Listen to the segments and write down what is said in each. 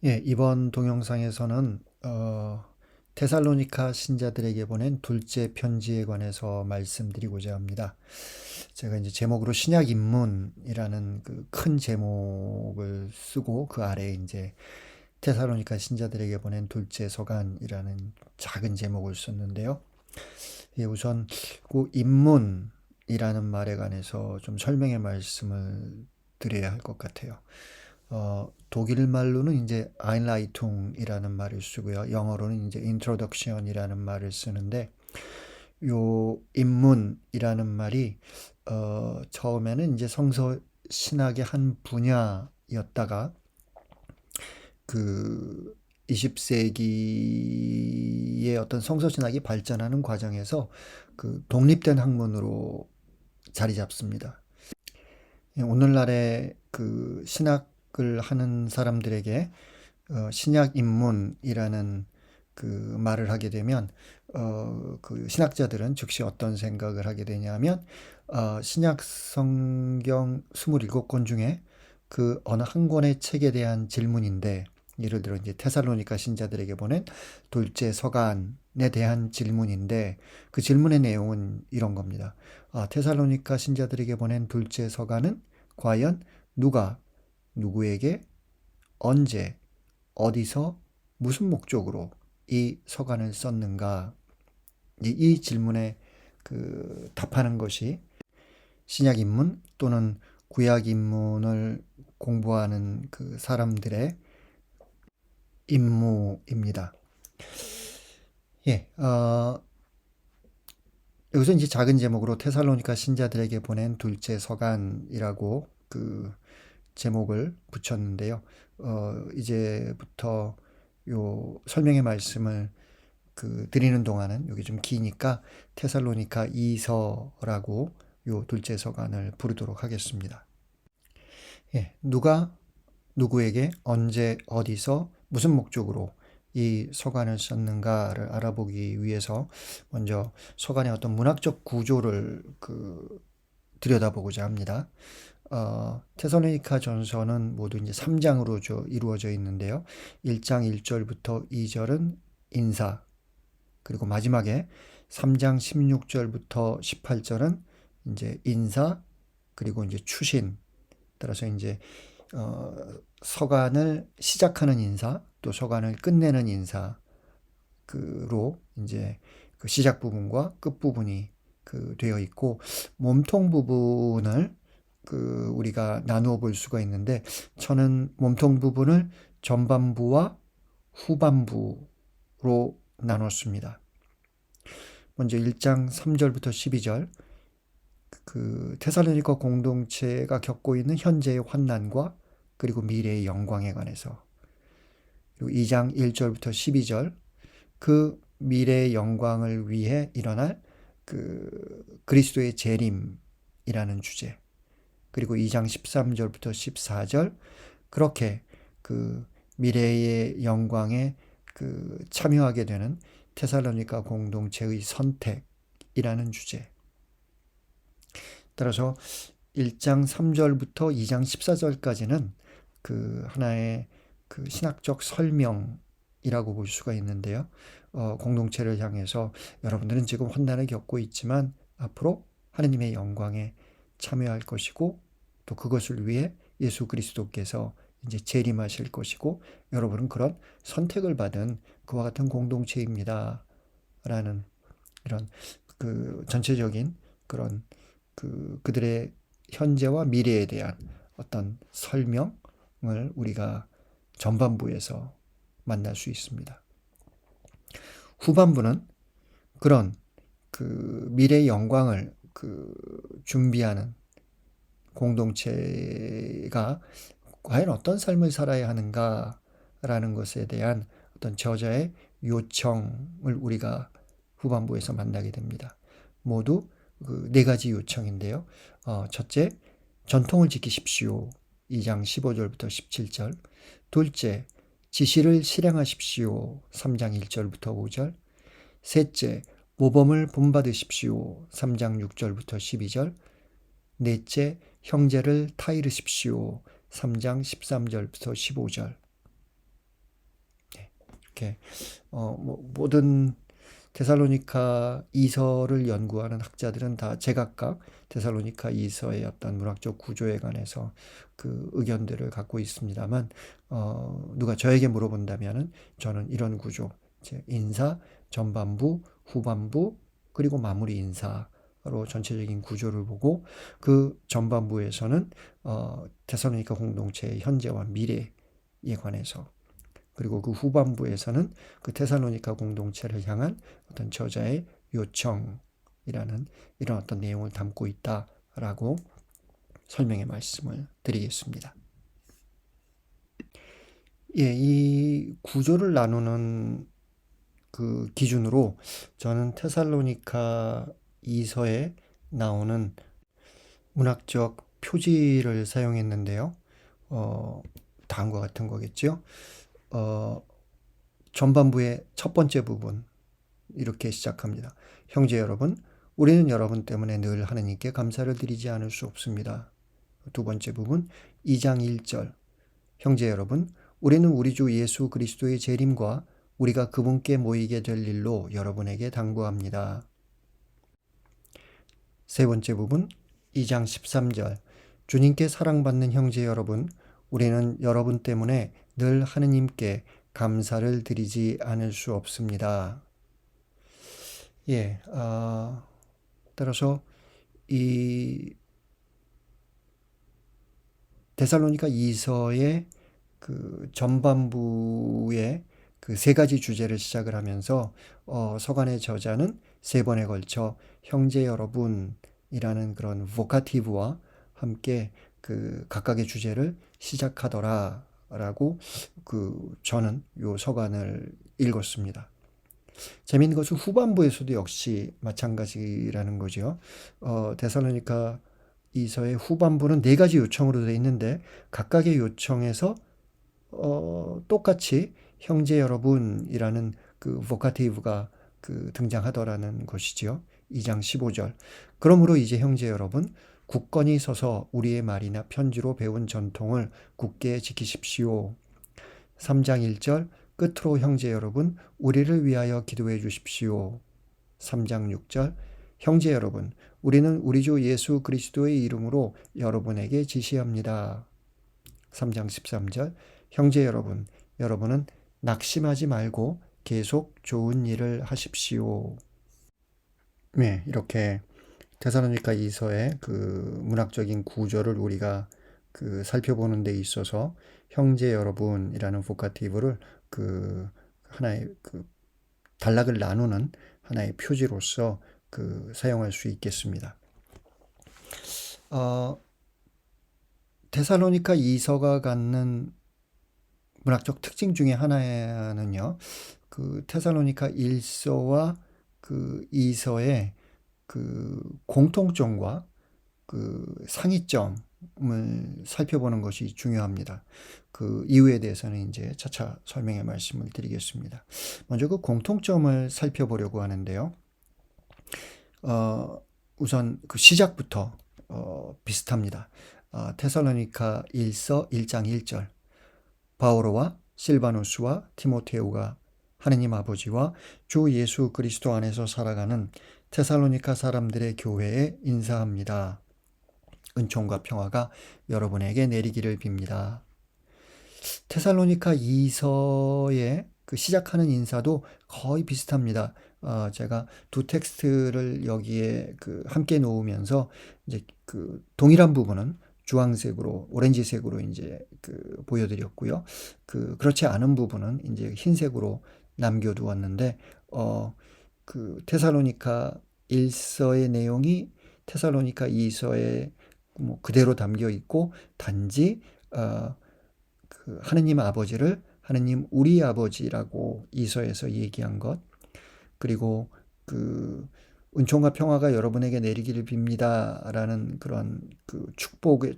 예, 이번 동영상에서는 테살로니가 신자들에게 보낸 둘째 편지에 관해서 말씀드리고자 합니다. 제가 이제 제목으로 신약 입문이라는 그 큰 제목을 쓰고 그 아래에 이제 테살로니가 신자들에게 보낸 둘째 서간이라는 작은 제목을 썼는데요. 예, 우선 그 입문이라는 말에 관해서 좀 설명의 말씀을 드려야 할 것 같아요. 독일 말로는 이제 아인라이퉁이라는 말을 쓰고요. 영어로는 이제 introduction이라는 말을 쓰는데 요 입문이라는 말이 처음에는 이제 성서 신학의 한 분야였다가 그 20세기의 어떤 성서 신학이 발전하는 과정에서 그 독립된 학문으로 자리 잡습니다. 예, 오늘날의 그 신학을 하는 사람들에게 신약 입문이라는 그 말을 하게 되면 그 신학자들은 즉시 어떤 생각을 하게 되냐면 신약 성경 27권 중에 그 어느 한 권의 책에 대한 질문인데 예를 들어 이제 테살로니가 신자들에게 보낸 둘째 서간에 대한 질문인데 그 질문의 내용은 이런 겁니다. 테살로니가 신자들에게 보낸 둘째 서간은 과연 누가 누구에게 언제 어디서 무슨 목적으로 이 서간을 썼는가? 이 질문에 그 답하는 것이 신약 입문 또는 구약 입문을 공부하는 그 사람들의 임무입니다. 예, 여기서 이제 작은 제목으로 테살로니가 신자들에게 보낸 둘째 서간이라고 그 제목을 붙였는데요. 이제부터 요 설명의 말씀을 그 드리는 동안은 여기 좀 기니까 테살로니가 2서라고 요 둘째 서간을 부르도록 하겠습니다. 예, 누가 누구에게 언제 어디서 무슨 목적으로 이 서간을 썼는가를 알아보기 위해서 먼저 서간의 어떤 문학적 구조를 그 들여다보고자 합니다. 테살로니가 전서는 모두 이제 3장으로 이루어져 있는데요. 1장 1절부터 2절은 인사, 그리고 마지막에 3장 16절부터 18절은 이제 인사, 그리고 이제 추신, 따라서 이제 서간을 시작하는 인사, 또 서간을 끝내는 인사로 이제 그 시작 부분과 끝 부분이 그 되어 있고 몸통 부분을 그 우리가 나누어 볼 수가 있는데 저는 몸통 부분을 전반부와 후반부로 나눴습니다. 먼저 1장 3절부터 12절 그 테살로니가 공동체가 겪고 있는 현재의 환난과 그리고 미래의 영광에 관해서, 그리고 2장 1절부터 12절 그 미래의 영광을 위해 일어날 그 그리스도의 재림이라는 주제, 그리고 2장 13절부터 14절 그렇게 그 미래의 영광에 그 참여하게 되는 테살로니가 공동체의 선택이라는 주제. 따라서 1장 3절부터 2장 14절까지는 그 하나의 그 신학적 설명이라고 볼 수가 있는데요. 공동체를 향해서 여러분들은 지금 환난을 겪고 있지만 앞으로 하느님의 영광에 참여할 것이고 또 그것을 위해 예수 그리스도께서 이제 재림하실 것이고 여러분은 그런 선택을 받은 그와 같은 공동체입니다. 라는 이런 그 전체적인 그런 그들의 현재와 미래에 대한 어떤 설명을 우리가 전반부에서 만날 수 있습니다. 후반부는 그런 그 미래의 영광을 그 준비하는 공동체가 과연 어떤 삶을 살아야 하는가라는 것에 대한 어떤 저자의 요청을 우리가 후반부에서 만나게 됩니다. 모두 그 네 가지 요청인데요. 첫째, 전통을 지키십시오. 2장 15절부터 17절. 둘째, 지시를 실행하십시오. 3장 1절부터 5절. 셋째, 모범을 본받으십시오. 3장 6절부터 12절. 넷째, 형제를 타이르십시오. 3장 13절부터 15절. 이렇게 모든 데살로니가 이서를 연구하는 학자들은 다 제각각 데살로니가 이서의 어떤 문학적 구조에 관해서 그 의견들을 갖고 있습니다만, 누가 저에게 물어본다면은 저는 이런 구조, 이제 인사, 전반부, 후반부, 그리고 마무리 인사로 전체적인 구조를 보고, 그 전반부에서는 데살로니가 공동체의 현재와 미래에 관해서, 그리고 그 후반부에서는 그 테살로니가 공동체를 향한 어떤 저자의 요청이라는 이런 어떤 내용을 담고 있다라고 설명의 말씀을 드리겠습니다. 예, 이 구조를 나누는 그 기준으로 저는 테살로니가 이서에 나오는 문학적 표지를 사용했는데요. 다음과 같은 거겠죠. 전반부의 첫 번째 부분 이렇게 시작합니다. 형제 여러분, 우리는 여러분 때문에 늘 하느님께 감사를 드리지 않을 수 없습니다. 두 번째 부분 2장 1절, 형제 여러분, 우리는 우리 주 예수 그리스도의 재림과 우리가 그분께 모이게 될 일로 여러분에게 당부합니다. 세 번째 부분 2장 13절, 주님께 사랑받는 형제 여러분, 우리는 여러분 때문에 늘 하느님께 감사를 드리지 않을 수 없습니다. 예, 따라서 이 데살로니가 이서의 그 전반부의 그 세 가지 주제를 시작을 하면서 서간의 저자는 세 번에 걸쳐 형제 여러분이라는 그런 보카티브와 함께 그 각각의 주제를 시작하더라라고 저는 요 서간을 읽었습니다. 재미있는 것은 후반부에서도 역시 마찬가지라는 거죠. 데살로니가 이서의 후반부는 네 가지 요청으로 되어 있는데 각각의 요청에서 똑같이 형제 여러분이라는 그 보카티브가 등장하더라는 것이지요. 2장 15절. 그러므로 이제 형제 여러분, 굳건히 서서 우리의 말이나 편지로 배운 전통을 굳게 지키십시오. 3장 1절. 끝으로 형제 여러분, 우리를 위하여 기도해 주십시오. 3장 6절. 형제 여러분, 우리는 우리 주 예수 그리스도의 이름으로 여러분에게 지시합니다. 3장 13절. 형제 여러분, 여러분은 낙심하지 말고 계속 좋은 일을 하십시오. 네, 이렇게 데살로니가 이서의 그 문학적인 구조를 우리가 살펴보는 데 있어서 형제 여러분이라는 보카티브를 하나의 단락을 나누는 하나의 표지로서 사용할 수 있겠습니다. 데살로니가 이서가 갖는 문학적 특징 중에 하나는요, 데살로니가 1서와 2서의 공통점과 상이점을 살펴보는 것이 중요합니다. 이유에 대해서는 이제 차차 설명의 말씀을 드리겠습니다. 먼저 공통점을 살펴보려고 하는데요. 우선 시작부터 비슷합니다. 데살로니가 1서 1장 1절, 바오로와 실바누스와 디모데오가 하느님 아버지와 주 예수 그리스도 안에서 살아가는 데살로니가 사람들의 교회에 인사합니다. 은총과 평화가 여러분에게 내리기를 빕니다. 데살로니가 2서의 시작하는 인사도 거의 비슷합니다. 제가 두 텍스트를 여기에 함께 놓으면서 이제 동일한 부분은 주황색으로, 오렌지색으로 이제 보여드렸고요. 그렇지 않은 부분은 이제 흰색으로 남겨두었는데, 데살로니가 1서의 내용이 데살로니가 2서에 그대로 담겨 있고, 단지 하느님 아버지를 하느님 우리 아버지라고 이서에서 얘기한 것, 그리고 은총과 평화가 여러분에게 내리기를 빕니다 라는 그런 축복의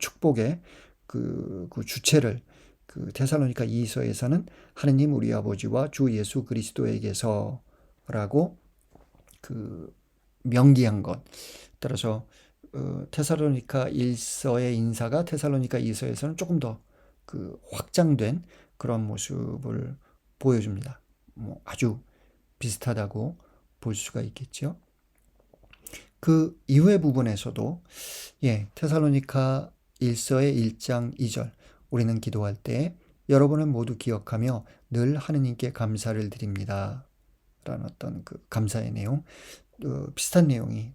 주체를 데살로니가 2서에서는 하느님 우리 아버지와 주 예수 그리스도에게서 라고 명기한 것. 따라서 데살로니가 1서의 인사가 데살로니가 2서에서는 조금 더 확장된 그런 모습을 보여줍니다. 뭐 아주 비슷하다고 볼 수가 있겠죠. 그 이후의 부분에서도 테살로니가 1서의 1장 2절 우리는 기도할 때 여러분은 모두 기억하며 늘 하느님께 감사를 드립니다. 라는 어떤 그 감사의 내용, 비슷한 내용이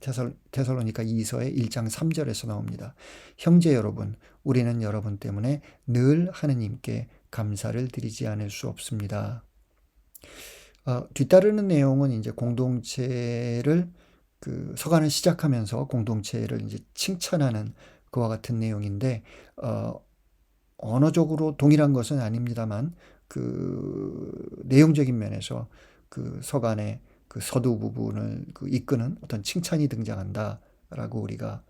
테살로니가 2서의 1장 3절에서 나옵니다. 형제 여러분, 우리는 여러분 때문에 늘 하느님께 감사를 드리지 않을 수 없습니다. 뒤따르는 내용은 이제 공동체를 서간을 시작하면서 공동체를 이제 칭찬하는 그와 같은 내용인데 언어적으로 동일한 것은 아닙니다만 내용적인 면에서 서간의 서두 부분을 이끄는 어떤 칭찬이 등장한다라고 우리가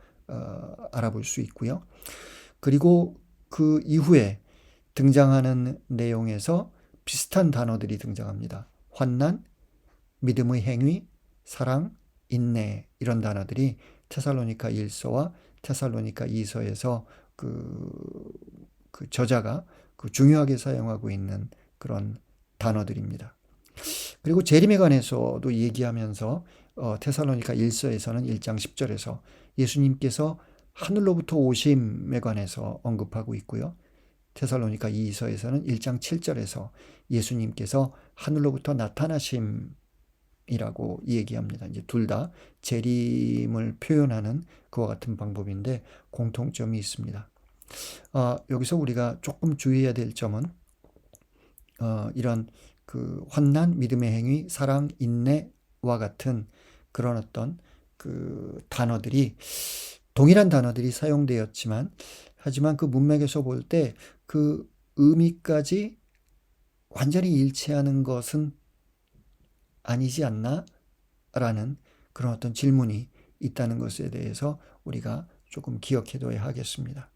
알아볼 수 있고요. 그리고 그 이후에 등장하는 내용에서 비슷한 단어들이 등장합니다. 환난, 믿음의 행위, 사랑, 인내 이런 단어들이 테살로니가 1서와 테살로니가 2서에서 그 저자가 중요하게 사용하고 있는 그런 단어들입니다. 그리고 재림에 관해서도 얘기하면서 테살로니가 1서에서는 1장 10절에서 예수님께서 하늘로부터 오심에 관해서 언급하고 있고요. 테살로니가 2서에서는 1장 7절에서 예수님께서 하늘로부터 나타나심이라고 얘기합니다. 이제 둘 다 재림을 표현하는 그와 같은 방법인데 공통점이 있습니다. 여기서 우리가 조금 주의해야 될 점은 이런 환난, 믿음의 행위, 사랑, 인내와 같은 그런 어떤 단어들이 동일한 단어들이 사용되었지만 하지만 그 문맥에서 볼 때 그 의미까지 완전히 일치하는 것은 아니지 않나? 라는 그런 어떤 질문이 있다는 것에 대해서 우리가 조금 기억해둬야 하겠습니다.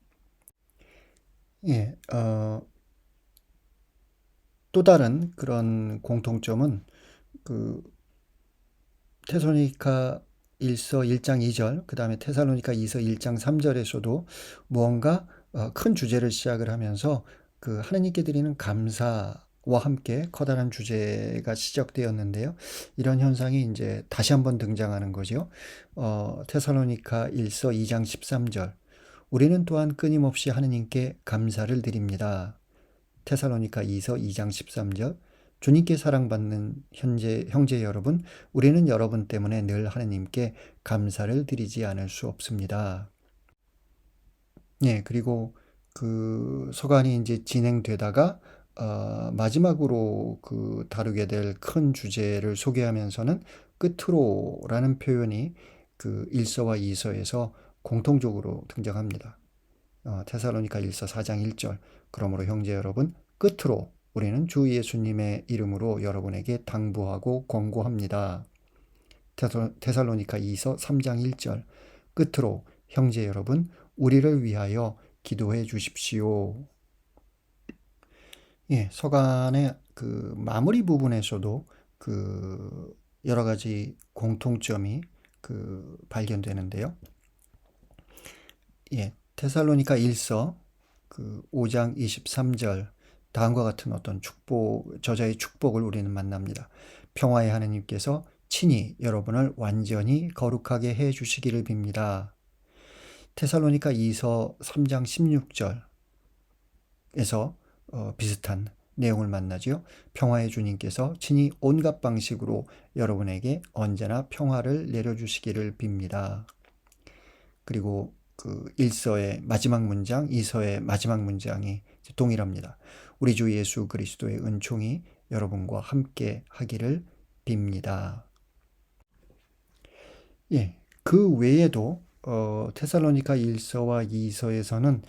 또 다른 그런 공통점은 테살로니가 1서 1장 2절, 그 다음에 테살로니가 2서 1장 3절에서도 무언가 큰 주제를 시작을 하면서 하느님께 드리는 감사와 함께 커다란 주제가 시작되었는데요. 이런 현상이 이제 다시 한번 등장하는 거죠. 테살로니가 1서 2장 13절, 우리는 또한 끊임없이 하느님께 감사를 드립니다. 테살로니가 2서 2장 13절, 주님께 사랑받는 형제 여러분, 우리는 여러분 때문에 늘 하느님께 감사를 드리지 않을 수 없습니다. 그리고 서간이 이제 진행되다가 마지막으로 다루게 될 큰 주제를 소개하면서는 끝으로라는 표현이 1서와 2서에서 공통적으로 등장합니다. 테살로니가 1서 4장 1절, 그러므로 형제 여러분, 끝으로 우리는 주 예수님의 이름으로 여러분에게 당부하고 권고합니다. 테살로니가 2서 3장 1절, 끝으로 형제 여러분, 우리를 위하여 기도해 주십시오. 서간의 마무리 부분에서도 여러 가지 공통점이 발견되는데요. 테살로니가 1서 5장 23절, 다음과 같은 어떤 저자의 축복을 우리는 만납니다. 평화의 하느님께서 친히 여러분을 완전히 거룩하게 해 주시기를 빕니다. 테살로니가 2서 3장 16절에서 비슷한 내용을 만나죠. 평화의 주님께서 친히 온갖 방식으로 여러분에게 언제나 평화를 내려주시기를 빕니다. 그리고 1서의 마지막 문장, 2서의 마지막 문장이 동일합니다. 우리 주 예수 그리스도의 은총이 여러분과 함께 하기를 빕니다. 그 외에도 테살로니가 1서와 2서에서는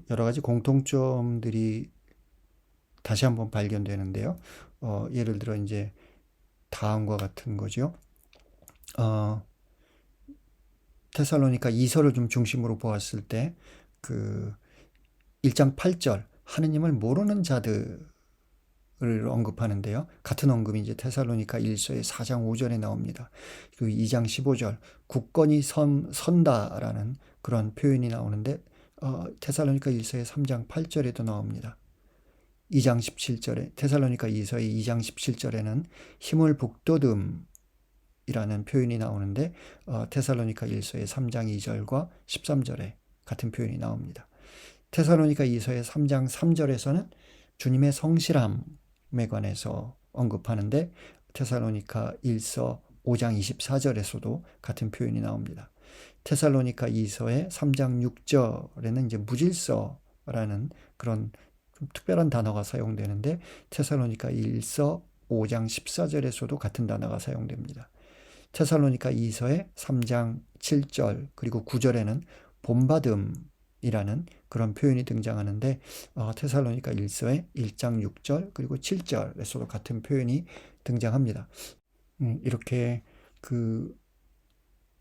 여러 가지 공통점들이 다시 한번 발견되는데요. 예를 들어 이제 다음과 같은 거죠. 테살로니가 2서를 좀 중심으로 보았을 때 1장 8절, 하느님을 모르는 자들을 언급하는데요. 같은 언급이 이제 테살로니가 1서의 4장 5절에 나옵니다. 그리고 2장 15절, 굳건히 선다라는 그런 표현이 나오는데 테살로니가 1서의 3장 8절에도 나옵니다. 2장 17절에 테살로니가 이서의 2장 17절에는 힘을 북돋음이라는 표현이 나오는데 테살로니가 일서의 3장 2절과 13절에 같은 표현이 나옵니다. 테살로니가 이서의 3장 3절에서는 주님의 성실함에 관해서 언급하는데 테살로니가 1서 5장 24절에서도 같은 표현이 나옵니다. 테살로니가 2서의 3장 6절에는 이제 무질서라는 그런 좀 특별한 단어가 사용되는데 테살로니가 1서 5장 14절에서도 같은 단어가 사용됩니다. 테살로니가 2서의 3장 7절 그리고 9절에는 본받음이라는 그런 표현이 등장하는데 테살로니가 1서의 1장 6절 그리고 7절에서도 같은 표현이 등장합니다. 이렇게 그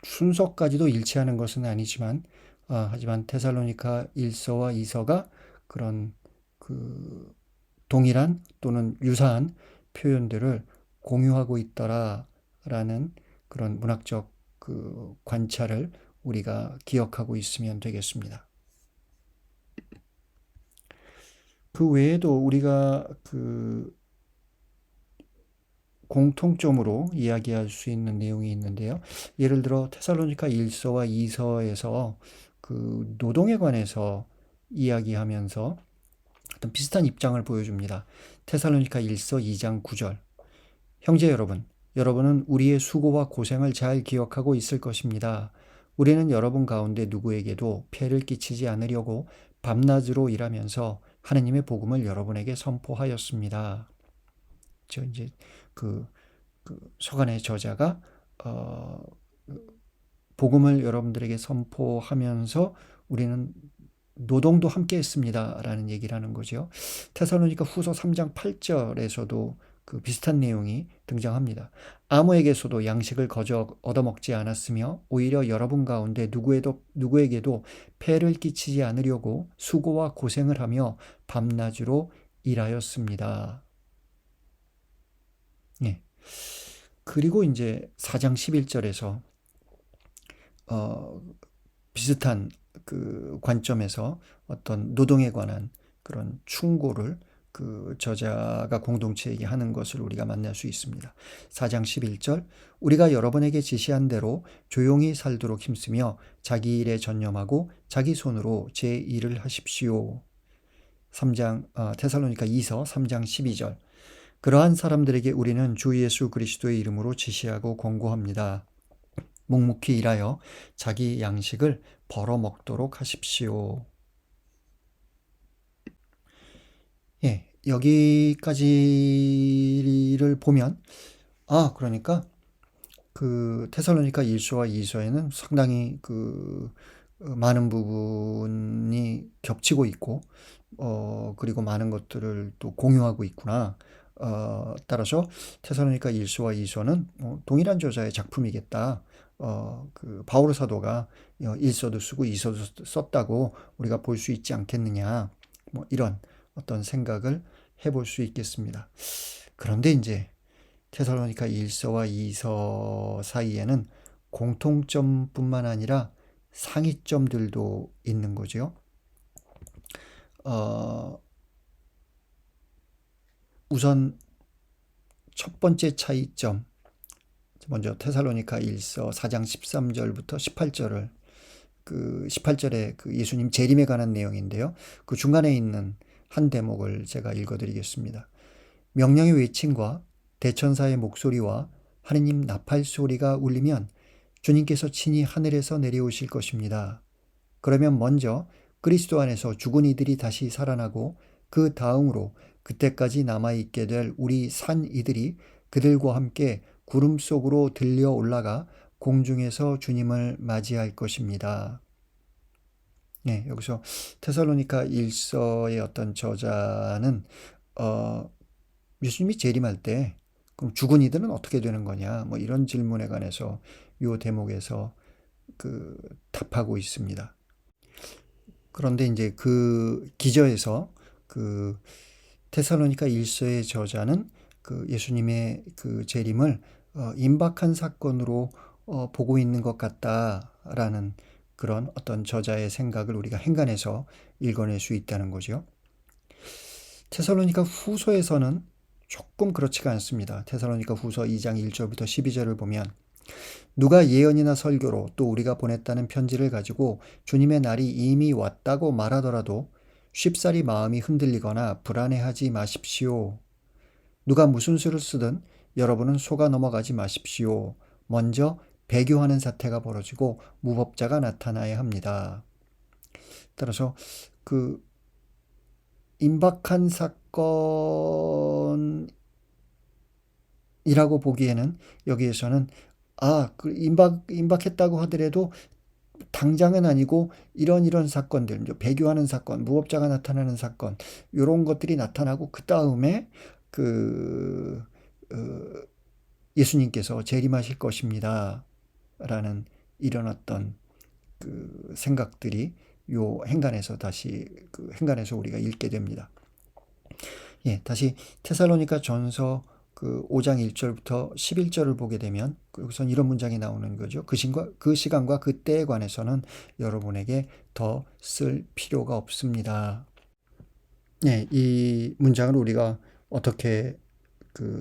순서까지도 일치하는 것은 아니지만 하지만 테살로니가 1서와 2서가 그런 그 동일한 또는 유사한 표현들을 공유하고 있더라라는 그런 문학적 그 관찰을 우리가 기억하고 있으면 되겠습니다. 그 외에도 우리가 그 공통점으로 이야기할 수 있는 내용이 있는데요. 예를 들어 테살로니가 1서와 2서에서 그 노동에 관해서 이야기하면서 어떤 비슷한 입장을 보여줍니다. 테살로니가 1서 2장 9절. 형제 여러분, 여러분은 우리의 수고와 고생을 잘 기억하고 있을 것입니다. 우리는 여러분 가운데 누구에게도 폐를 끼치지 않으려고 밤낮으로 일하면서 하느님의 복음을 여러분에게 선포하였습니다. 저 이제 그 서간의 저자가 복음을 여러분들에게 선포하면서 우리는 노동도 함께 했습니다. 라는 얘기를 하는 거죠. 테살로니가 후서 3장 8절에서도 그 비슷한 내용이 등장합니다. 아무에게서도 양식을 거저 얻어먹지 않았으며 오히려 여러분 가운데 누구에게도 폐를 끼치지 않으려고 수고와 고생을 하며 밤낮으로 일하였습니다. 예. 그리고 이제 4장 11절에서 비슷한 그 관점에서 어떤 노동에 관한 그런 충고를 그 저자가 공동체에게 하는 것을 우리가 만날 수 있습니다. 4장 11절 우리가 여러분에게 지시한 대로 조용히 살도록 힘쓰며 자기 일에 전념하고 자기 손으로 제 일을 하십시오. 3장 테살로니가 2서 3장 12절 그러한 사람들에게 우리는 주 예수 그리스도의 이름으로 지시하고 권고합니다. 묵묵히 일하여 자기 양식을 벌어먹도록 하십시오. 예, 여기까지를 보면 그러니까 그 테살로니가 1서와 2서에는 상당히 그 많은 부분이 겹치고 있고 그리고 많은 것들을 또 공유하고 있구나. 따라서 테살로니가 1서와 2서는 동일한 저자의 작품이겠다. 그 바오로 사도가 1서도 쓰고 2서도 썼다고 우리가 볼 수 있지 않겠느냐. 뭐 이런 어떤 생각을 해볼 수 있겠습니다. 그런데 이제 테살로니가 1서와 2서 사이에는 공통점뿐만 아니라 상이점들도 있는 거죠. 우선 첫 번째 차이점, 먼저 테살로니가 1서 4장 13절부터 18절을 그 18절에 그 예수님 재림에 관한 내용인데요. 그 중간에 있는 한 대목을 제가 읽어드리겠습니다. 명령의 외침과 대천사의 목소리와 하느님 나팔 소리가 울리면 주님께서 친히 하늘에서 내려오실 것입니다. 그러면 먼저 그리스도 안에서 죽은 이들이 다시 살아나고 그 다음으로 그때까지 남아있게 될 우리 산 이들이 그들과 함께 구름 속으로 들려 올라가 공중에서 주님을 맞이할 것입니다. 네, 여기서 테살로니가 1서의 어떤 저자는 예수님이 재림할 때 그럼 죽은 이들은 어떻게 되는 거냐 뭐 이런 질문에 관해서 이 대목에서 그 답하고 있습니다. 그런데 이제 그 기저에서 그 테살로니가 1서의 저자는 그 예수님의 그 재림을 임박한 사건으로 보고 있는 것 같다라는 그런 어떤 저자의 생각을 우리가 행간해서 읽어낼 수 있다는 거죠. 테살로니가 후서에서는 조금 그렇지가 않습니다. 테살로니가 후서 2장 1절부터 12절을 보면 누가 예언이나 설교로 또 우리가 보냈다는 편지를 가지고 주님의 날이 이미 왔다고 말하더라도 쉽사리 마음이 흔들리거나 불안해하지 마십시오. 누가 무슨 수를 쓰든 여러분은 속아 넘어가지 마십시오. 먼저 배교하는 사태가 벌어지고 무법자가 나타나야 합니다. 따라서 그 임박한 사건이라고 보기에는 여기에서는 그 임박했다고 하더라도 당장은 아니고 이런 사건들, 배교하는 사건, 무법자가 나타나는 사건, 이런 것들이 나타나고 그 다음에 그 예수님께서 재림하실 것입니다. 라는 이런 어떤 그 생각들이 요 행간에서 행간에서 우리가 읽게 됩니다. 예, 다시 테살로니가 전서 그 5장 1절부터 11절을 보게 되면 여기선 이런 문장이 나오는 거죠. 그 시간과 그 때에 관해서는 여러분에게 더 쓸 필요가 없습니다. 예, 이 문장을 우리가 어떻게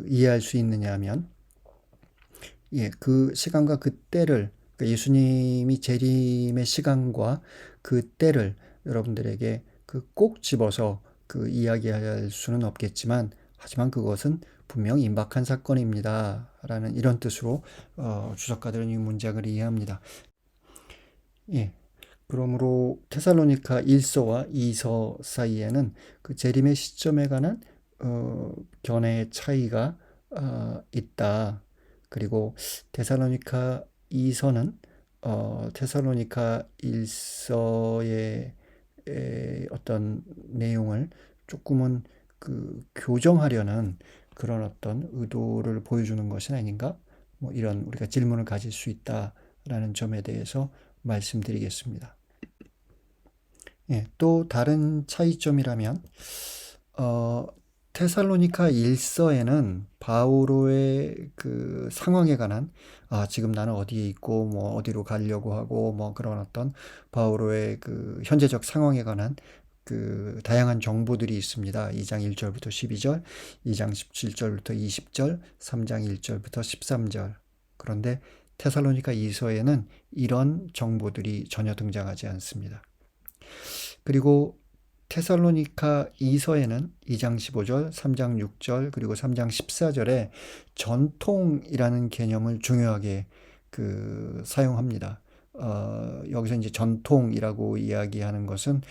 이해할 수 있느냐 하면, 예, 그 시간과 그 때를, 예수님이 재림의 시간과 그 때를 여러분들에게 꼭 집어서 이야기할 수는 없겠지만, 하지만 그것은 분명 임박한 사건입니다. 라는 이런 뜻으로 주석가들은 이 문장을 이해합니다. 예. 그러므로 테살로니가 1서와 2서 사이에는 그 재림의 시점에 관한 견해의 차이가 있다. 그리고 테살로니가 2서는 테살로니가 1서의 어떤 내용을 조금은 교정하려는 그런 어떤 의도를 보여주는 것은 아닌가? 뭐 이런 우리가 질문을 가질 수 있다라는 점에 대해서 말씀드리겠습니다. 예, 또 다른 차이점이라면 테살로니가 1서에는 바오로의 그 상황에 관한 지금 나는 어디에 있고 뭐 어디로 가려고 하고 뭐 그런 어떤 바오로의 그 현재적 상황에 관한 그 다양한 정보들이 있습니다. 2장 1절부터 12절, 2장 17절부터 20절, 3장 1절부터 13절. 그런데 테살로니가 2서에는 이런 정보들이 전혀 등장하지 않습니다. 그리고 테살로니가 2서에는 2장 15절, 3장 6절, 그리고 3장 14절에 전통이라는 개념을 중요하게 사용합니다. 여기서 이제 전통이라고 이야기하는 것은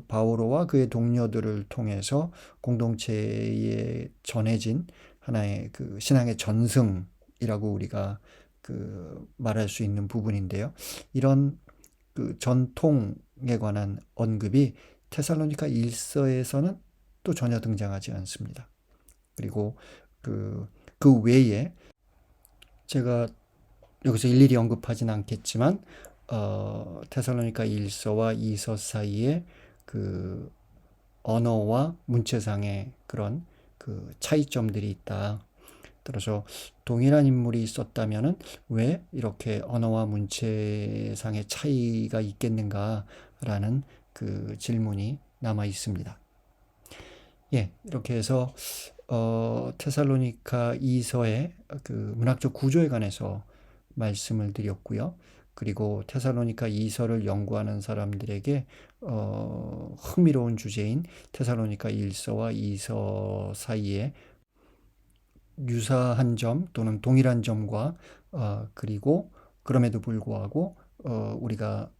바오로와 그의 동료들을 통해서 공동체에 전해진 하나의 신앙의 전승이라고 우리가 말할 수 있는 부분인데요. 이런 전통에 관한 언급이 테살로니가 1서에서는 또 전혀 등장하지 않습니다. 그리고 그 외에 제가 여기서 일일이 언급하진 않겠지만 테살로니가 1서와 2서 사이에 언어와 문체상의 그런 차이점들이 있다. 따라서 동일한 인물이 있었다면은 왜 이렇게 언어와 문체상의 차이가 있겠는가라는 질문이 남아 있습니다. 예, 이렇게 해서 테살로니가 2서의 문학적 구조에 관해서 말씀을 드렸고요. 그리고 테살로니가 2서를 연구하는 사람들에게 흥미로운 주제인 테살로니가 1서와 2서 사이에 유사한 점 또는 동일한 점과 그리고 그럼에도 불구하고 우리가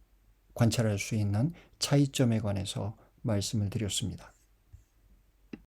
관찰할 수 있는 차이점에 관해서 말씀을 드렸습니다.